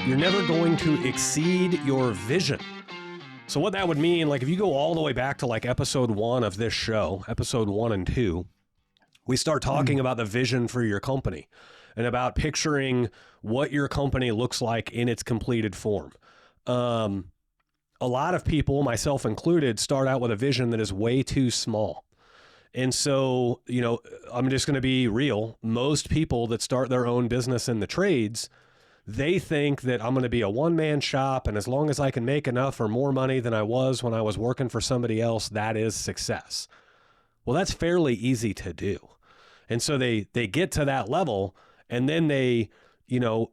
you're never going to exceed your vision. So what that would mean, like if you go all the way back to like episode 1 of this show, episode 1 and 2, we start talking about the vision for your company and about picturing what your company looks like in its completed form. A lot of people, myself included, start out with a vision that is way too small. And so, you know, I'm just going to be real. Most people that start their own business in the trades, they think that I'm going to be a one-man shop, and as long as I can make enough or more money than I was when I was working for somebody else, that is success. Well, that's fairly easy to do. And so they get to that level, and then they, you know,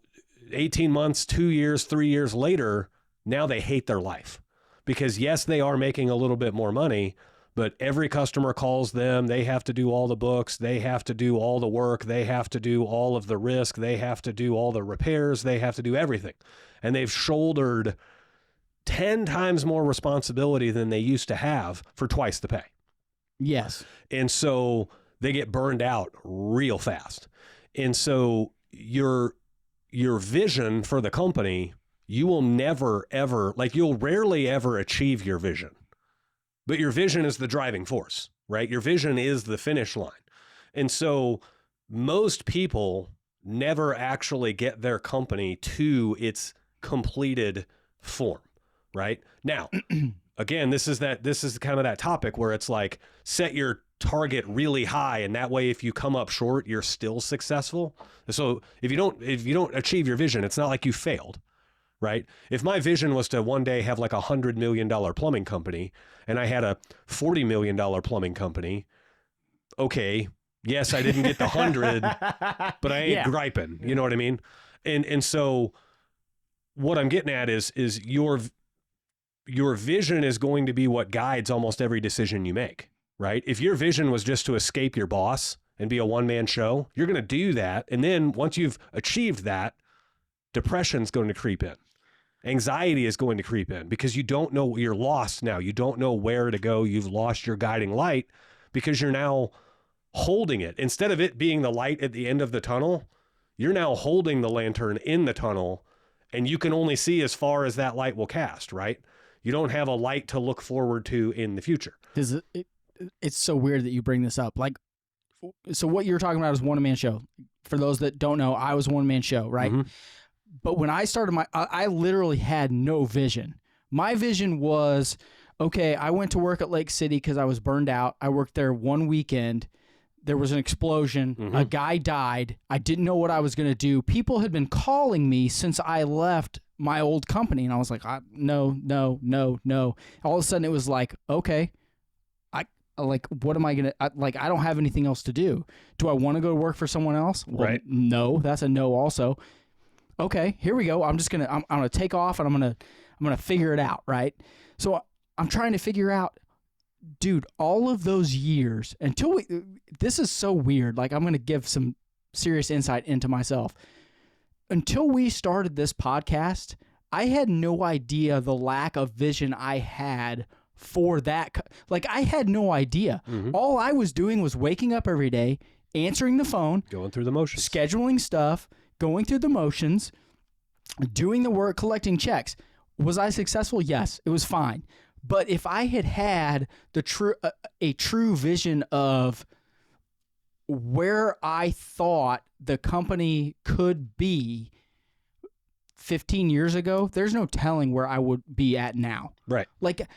18 months, 2 years, 3 years later, now they hate their life. Because yes, they are making a little bit more money, but every customer calls them. They have to do all the books. They have to do all the work. They have to do all of the risk. They have to do all the repairs. They have to do everything. And they've shouldered 10 times more responsibility than they used to have for twice the pay. Yes. And so they get burned out real fast. And so your vision for the company, you will never, ever, like you'll rarely ever achieve your vision. But your vision is the driving force, right? Your vision is the finish line. And so most people never actually get their company to its completed form, right? Now, again, this is kind of that topic where it's like set your target really high, and that way if you come up short, you're still successful. So if you don't achieve your vision, it's not like you failed. Right? If my vision was to one day have like $100 million plumbing company and I had a $40 million plumbing company, okay, yes, I didn't get the 100, but I ain't griping. You know what I mean? And so what I'm getting at is your vision is going to be what guides almost every decision you make, right? If your vision was just to escape your boss and be a one-man show, you're going to do that. And then once you've achieved that, depression's going to creep in. Anxiety is going to creep in because you don't know, you're lost now. You don't know where to go. You've lost your guiding light because you're now holding it. Instead of it being the light at the end of the tunnel, you're now holding the lantern in the tunnel, and you can only see as far as that light will cast, right? You don't have a light to look forward to in the future. It's so weird that you bring this up. Like, so what you're talking about is one-man show. For those that don't know, I was a one-man show, right? Mm-hmm. But when I started I literally had no vision. My vision was, okay, I went to work at Lake City because I was burned out. I worked there one weekend. There was an explosion. Mm-hmm. A guy died. I didn't know what I was going to do. People had been calling me since I left my old company. And I was like, no. All of a sudden it was like, okay, what am I going to, I don't have anything else to do. Do I want to go to work for someone else? Well, right. No, that's a no also. Okay, here we go. I'm gonna take off and I'm gonna figure it out, right? So I'm trying to figure out, dude, all of those years until this is so weird. Like I'm gonna give some serious insight into myself. Until we started this podcast, I had no idea the lack of vision I had for that. Like I had no idea. Mm-hmm. All I was doing was waking up every day, answering the phone, going through the motions, scheduling stuff, going through the motions, doing the work, collecting checks. Was I successful? Yes, it was fine. But if I had a true vision of where I thought the company could be 15 years ago, there's no telling where I would be at now. Right. Like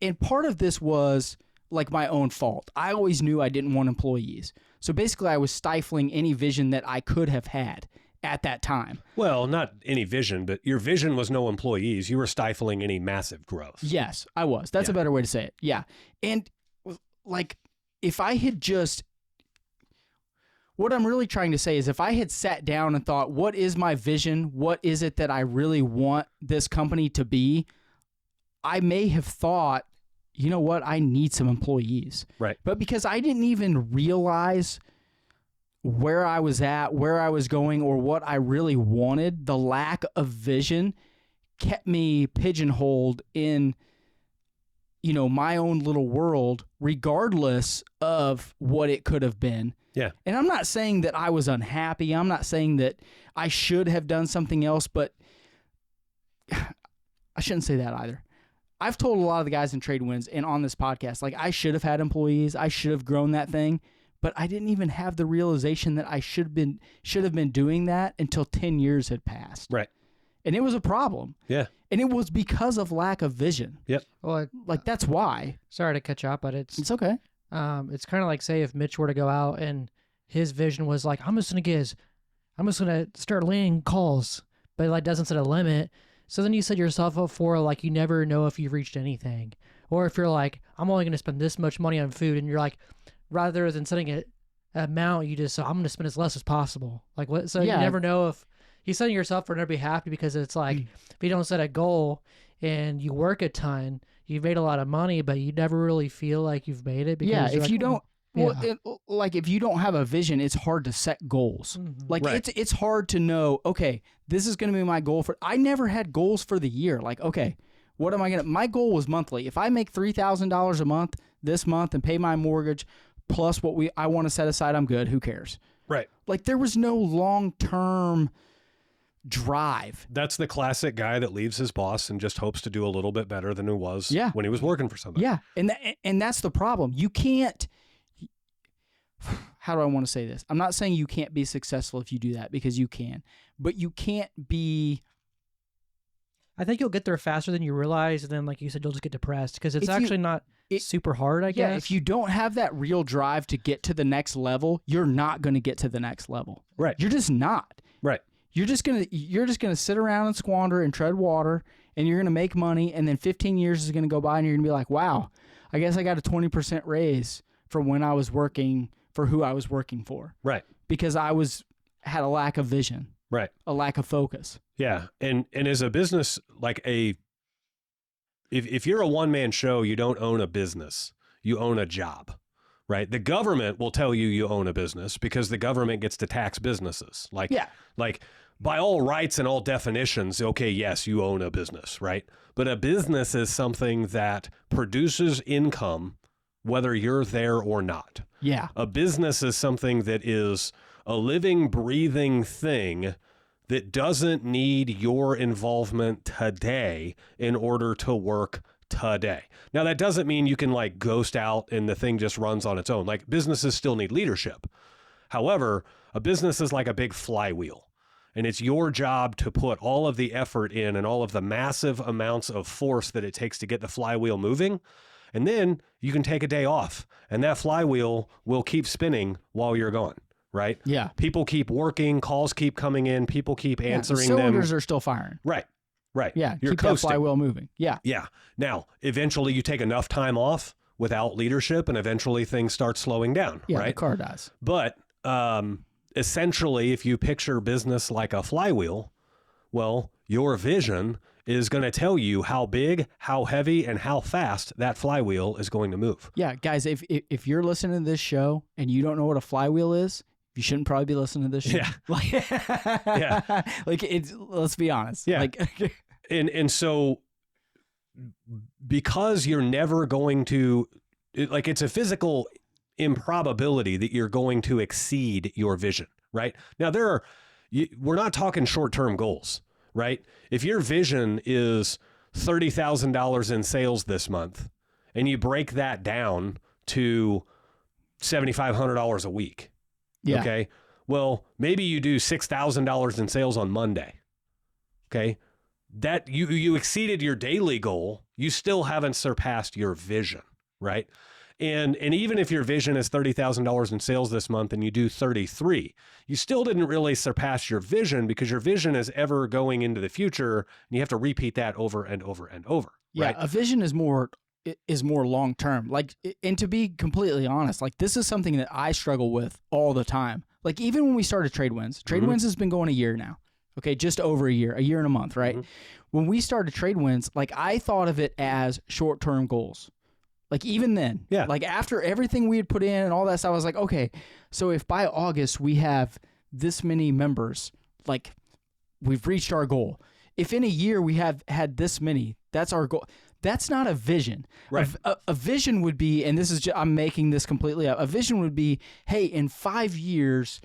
and part of this was like my own fault. I always knew I didn't want employees. So basically I was stifling any vision that I could have had at that time. Well, not any vision, but your vision was no employees. You were stifling any massive growth. Yes, I was. That's a better way to say it. Yeah. And like if I had just, what I'm really trying to say is if I had sat down and thought, what is my vision? What is it that I really want this company to be? I may have thought, you know what? I need some employees. Right. But because I didn't even realize where I was at, where I was going, or what I really wanted, the lack of vision kept me pigeonholed in, my own little world, regardless of what it could have been. Yeah. And I'm not saying that I was unhappy. I'm not saying that I should have done something else, but I shouldn't say that either. I've told a lot of the guys in Trade Winds and on this podcast, like, I should have had employees. I should have grown that thing, but I didn't even have the realization that I should have been doing that until 10 years had passed. Right. And it was a problem. Yeah. And it was because of lack of vision. Yep. Well, Like, that's why. sorry to cut you off, but It's okay. it's kind of like, say, if Mitch were to go out and his vision was like, I'm just gonna start landing calls, but like doesn't set a limit. So then you set yourself up for, like, you never know if you've reached anything, or if you're like, I'm only gonna spend this much money on food, and you're like, rather than setting an amount, you just, so I'm gonna spend as less as possible. Like, what? So Yeah. you never know if you're setting yourself for never be happy, because it's like, if you don't set a goal and you work a ton, you've made a lot of money, but you never really feel like you've made it. Because Yeah, you're if like, you don't, yeah. like, if you don't have a vision, it's hard to set goals. Mhm. Like, Right. it's hard to know, okay, this is going to be my goal for, I never had goals for the year. Like, okay, what am I going to, my goal was monthly. If I make $3,000 a month this month and pay my mortgage plus what I want to set aside, I'm good. Who cares? Right. Like, there was no long-term drive. That's the classic guy that leaves his boss and just hopes to do a little bit better than he was Yeah. when he was working for somebody. Yeah. And that's the problem. You can't, how do I want to say this? I'm not saying you can't be successful if you do that, because you can, but you can't be. I think you'll get there faster than you realize, and then, like you said, you'll just get depressed because it's If you- actually not super hard, I guess. Yeah, if you don't have that real drive to get to the next level, you're not going to get to the next level. Right. You're just not. Right. You're just gonna sit around and squander and tread water, and you're gonna make money, and then 15 years is gonna go by, and you're gonna be like, wow, I guess I got a 20% raise from when I was working for who I was working for. Right. Because I had a lack of vision, Right. a lack of focus. Yeah. And as a business, like if you're a one-man show, you don't own a business. You own a job, right? The government will tell you own a business because the government gets to tax businesses. Like by all rights and all definitions, okay, yes, you own a business, right? But a business is something that produces income whether you're there or not. Yeah. A business is something that is a living, breathing thing that doesn't need your involvement today in order to work today. Now, that doesn't mean you can like ghost out and the thing just runs on its own. Like, businesses still need leadership. However, a business is like a big flywheel, and it's your job to put all of the effort in and all of the massive amounts of force that it takes to get the flywheel moving. And then you can take a day off, and that flywheel will keep spinning while you're gone, right? Yeah. People keep working, calls keep coming in, people keep answering the them. cylinders are still firing. Right. Right. Yeah. You're keep coasting. that flywheel moving. Yeah. Yeah. Now, eventually you take enough time off without leadership, and eventually things start slowing down, Yeah. right? The car dies. But essentially, if you picture business like a flywheel, well, your vision is going to tell you how big, how heavy, and how fast that flywheel is going to move. Yeah, guys, if you're listening to this show and you don't know what a flywheel is, you shouldn't probably be listening to this show. Yeah. Like, Yeah. Like, let's be honest. Yeah. Like, And so because you're never going to, like, it's a physical improbability that you're going to exceed your vision, right? Now, we're not talking short-term goals, right? If your vision is $30,000 in sales this month, and you break that down to $7,500 a week, yeah. okay? Well, maybe you do $6,000 in sales on Monday, okay? That you exceeded your daily goal, you still haven't surpassed your vision, right? And even if your vision is $30,000 in sales this month and you do 33, you still didn't really surpass your vision, because your vision is ever going into the future, and you have to repeat that over and over and over. Yeah, right? a vision is more long term. Like, and to be completely honest, like, this is something that I struggle with all the time. Like, even when we started Trade Winds has been going a year now. Okay, just over a year and a month, right? Mm-hmm. When we started Trade Winds, like, I thought of it as short-term goals. Like, even then, Yeah. like, after everything we had put in and all that stuff, I was like, okay, so if by August we have this many members, like, we've reached our goal. If in a year we have had this many, that's our goal. That's not a vision. Right. A vision would be, and this is I'm making this completely up. A vision would be, hey, in 5 years,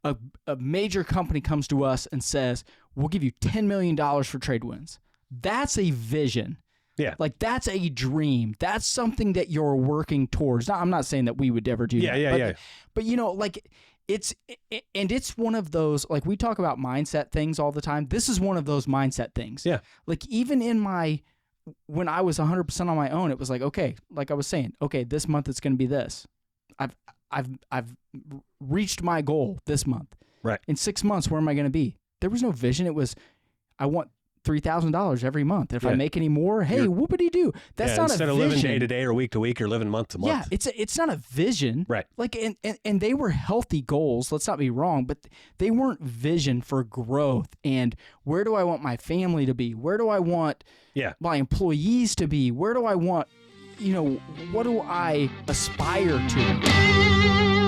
a major company comes to us and says, we'll give you $10 million for trade wins. That's a vision. Yeah. Like, that's a dream. That's something that you're working towards. Now, I'm not saying that we would ever do that. Yeah. But, you know, like, it's one of those, like, we talk about mindset things all the time. This is one of those mindset things. Yeah. Like, even when I was 100% on my own, it was like, okay, like I was saying, okay, this month it's going to be this. I've reached my goal this month. Right. In 6 months, where am I going to be? There was no vision. It was, I want $3,000 every month. If I make any more, hey, whoopity-doo. That's not a vision. Instead of living day to day or week to week, you're living month to month. Yeah, it's not a vision. Right. Like, and they were healthy goals. Let's not be wrong, but they weren't vision for growth. And where do I want my family to be? Where do I want my employees to be? Where do I want, what do I aspire to?